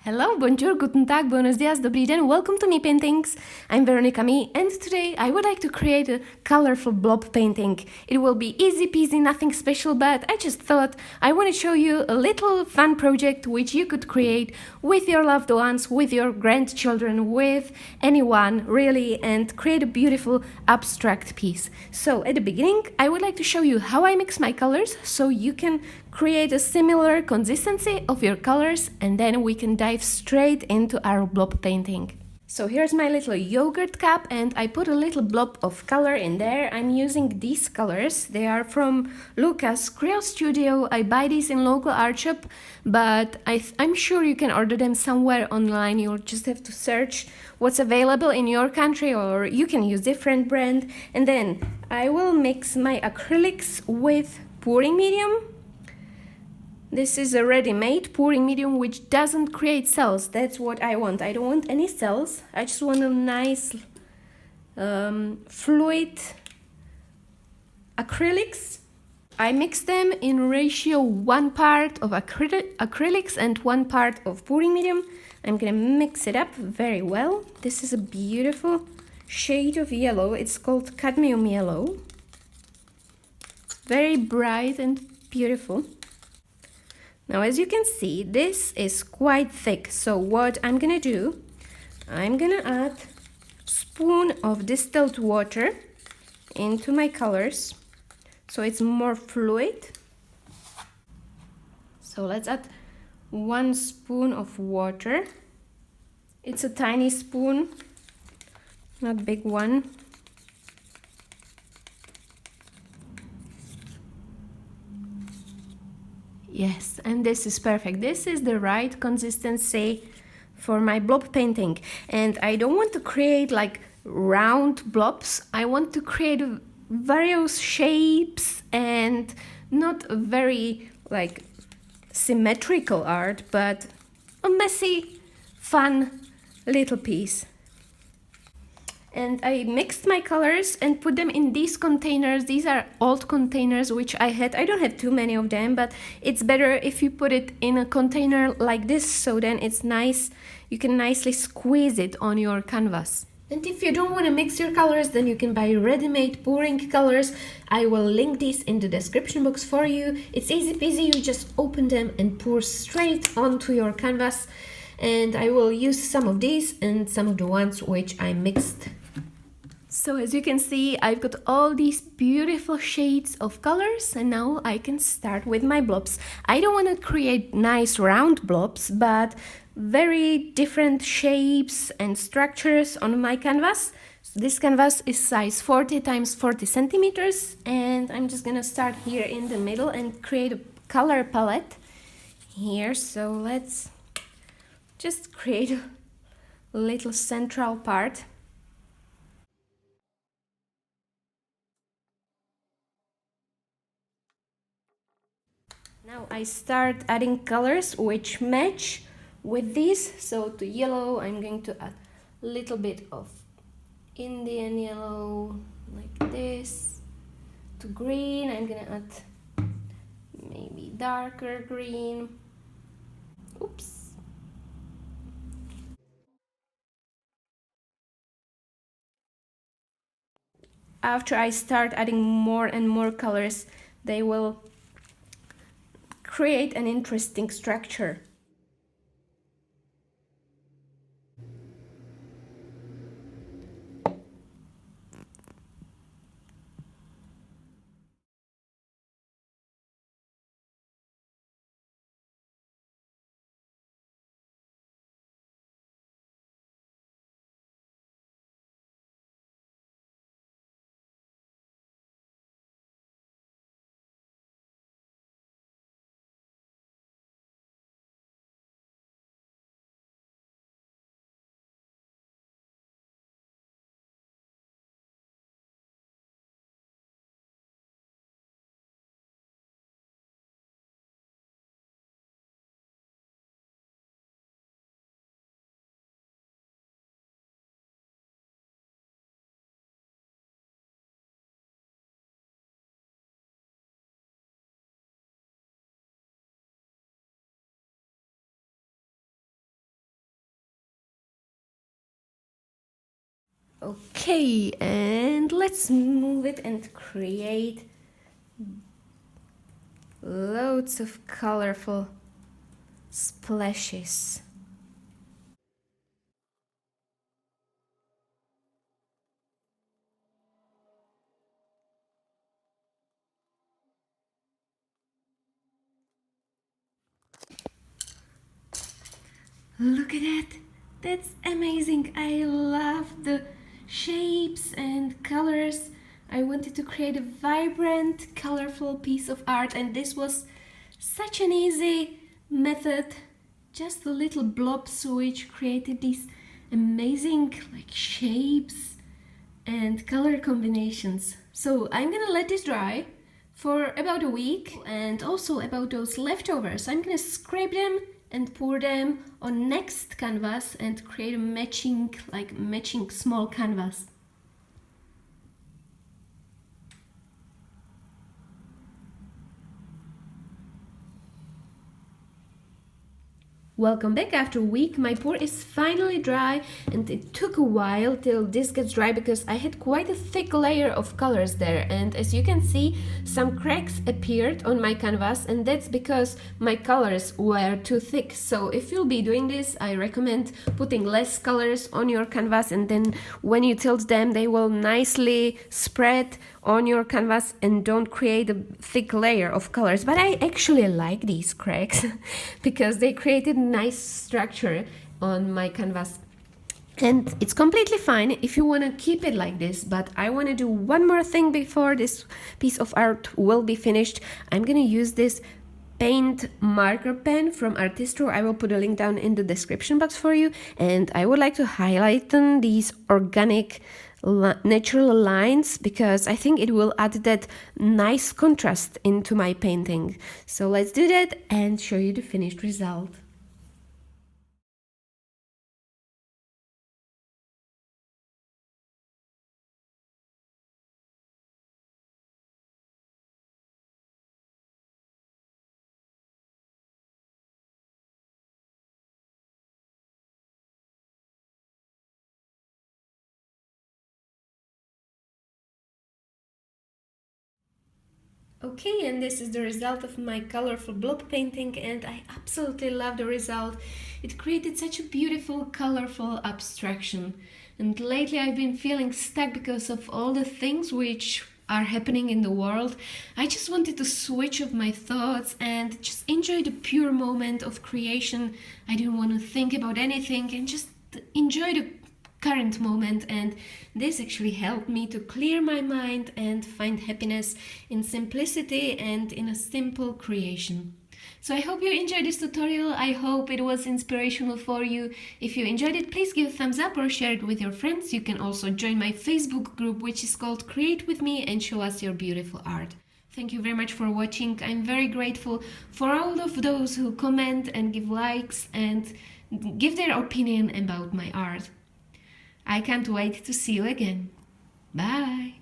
Hello, bonjour, guten tag, buenos dias, dobrý den, welcome to Me Paintings. I'm Veronica Me, and today I would like to create a colorful blob painting. It will be easy peasy, nothing special, but I just thought I want to show you a little fun project which you could create with your loved ones, with your grandchildren, with anyone really, and create a beautiful abstract piece. So at the beginning, I would like to show you how I mix my colors so you can create a similar consistency of your colors, and then we can dive straight into our blob painting. So here's my little yogurt cup, and I put a little blob of color in there. I'm using these colors. They are from Lucas Creole Studio. I buy these in local art shop, but I'm sure you can order them somewhere online. You'll just have to search what's available in your country, or you can use different brand. And then I will mix my acrylics with pouring medium. This is a ready-made pouring medium which doesn't create cells. That's what I want. I don't want any cells. I just want a nice fluid acrylics. I mix them in ratio 1 part of acrylics and 1 part of pouring medium. I'm gonna mix it up very well. This is a beautiful shade of yellow. It's called cadmium yellow. Very bright and beautiful. Now, as you can see, this is quite thick. So what I'm gonna do, I'm gonna add a spoon of distilled water into my colors so it's more fluid. So let's add 1 spoon of water. It's a tiny spoon, not big one. Yes, and this is perfect. This is the right consistency for my blob painting. And I don't want to create like round blobs. I want to create various shapes and not a very like symmetrical art, but a messy, fun little piece. And I mixed my colors and put them in these containers. These are old containers which I had. I don't have too many of them, but it's better if you put it in a container like this, so then it's nice. You can nicely squeeze it on your canvas. And if you don't want to mix your colors, then you can buy ready-made pouring colors. I will link these in the description box for you. It's easy peasy. You just open them and pour straight onto your canvas. And I will use some of these and some of the ones which I mixed. So as you can see, I've got all these beautiful shades of colors, and now I can start with my blobs. I don't want to create nice round blobs, but very different shapes and structures on my canvas. So this canvas is size 40 times 40 centimeters, and I'm just gonna start here in the middle and create a color palette here. So let's just create a little central part. Now I start adding colors which match with these. So to yellow, I'm going to add a little bit of Indian yellow, like this. To green, I'm gonna add maybe darker green. Oops. After I start adding more and more colors, they will create an interesting structure. Okay, and let's move it and create loads of colorful splashes. Look at that! That's amazing! I love the shapes and colors. I wanted to create a vibrant, colorful piece of art, and this was such an easy method. Just the little blobs which created these amazing like shapes and color combinations. So I'm gonna let this dry for about a week, and also about those leftovers, I'm gonna scrape them and pour them on next canvas and create a matching small canvas. Welcome back after a week. My pour is finally dry, and it took a while till this gets dry because I had quite a thick layer of colors there, and as you can see, some cracks appeared on my canvas, and that's because my colors were too thick. So if you'll be doing this, I recommend putting less colors on your canvas, and then when you tilt them, they will nicely spread on your canvas and don't create a thick layer of colors. But I actually like these cracks because they created nice structure on my canvas, and it's completely fine if you want to keep it like this. But I want to do one more thing before this piece of art will be finished. I'm gonna use this paint marker pen from Artistro. I will put a link down in the description box for you, and I would like to highlight these organic natural lines because I think it will add that nice contrast into my painting. So let's do that and show you the finished result. Okay, and this is the result of my colorful blob painting, and I absolutely love the result. It created such a beautiful, colorful abstraction. And lately I've been feeling stuck because of all the things which are happening in the world. I just wanted to switch off my thoughts and just enjoy the pure moment of creation. I didn't want to think about anything and just enjoy the current moment, and this actually helped me to clear my mind and find happiness in simplicity and in a simple creation. So I hope you enjoyed this tutorial. I hope it was inspirational for you. If you enjoyed it, please give a thumbs up or share it with your friends. You can also join my Facebook group, which is called Create With Me, and show us your beautiful art. Thank you very much for watching. I'm very grateful for all of those who comment and give likes and give their opinion about my art. I can't wait to see you again. Bye!